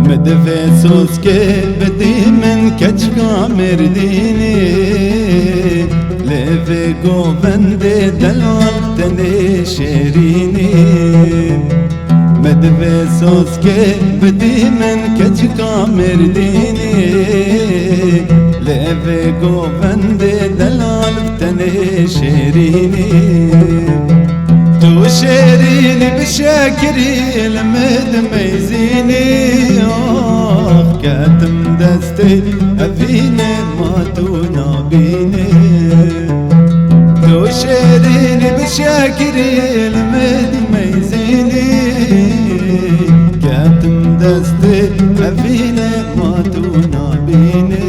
مدفسوس که بدی من کچکا مردینی لفه گوبند دلال تن شیرینی مدفسوس که بدی من کچکا مردینی لفه گوبند دلال تن شیرینی تو شيريني بشاكري لمد ميزيني كاتم دستي أفيني ما تنابيني تو شيريني بشاكري لمد ميزيني كاتم دستي أفيني ما تنابيني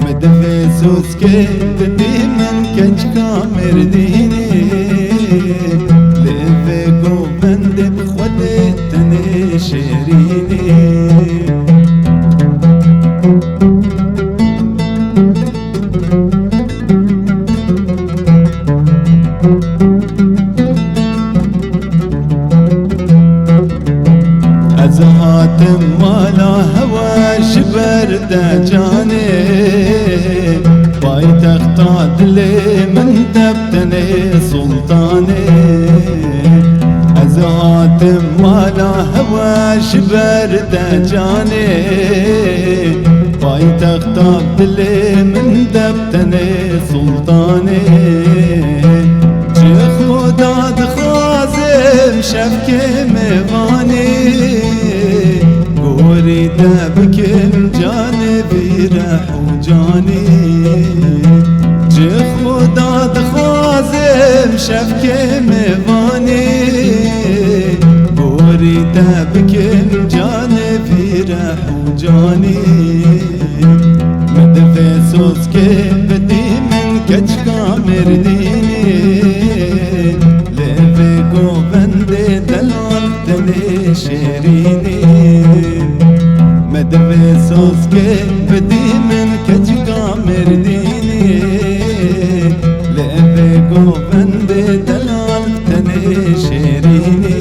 مدفسوس كي بدي من كجكا مرديني لفيكو بند بخودتني شيريني أزهات مالا هوا شبر دجاني باي تختاد لي من دبتني سلطاني أزهات مالا هوا شبر دجاني باي تختاد لي من دبتني سلطاني شيخ داد خازم شبكي مغاني قوري دبكم جانبي رح وجاني شيخ داد خازم شبكي مغاني قوري دبكم جانبي رح وجاني مدفسوس كي بدي من كجكا مرديني لفيكو بند دلال تني شيريني مدفسوس كي بدي من كجكا مرديني لفيكو بند دلال تني شيريني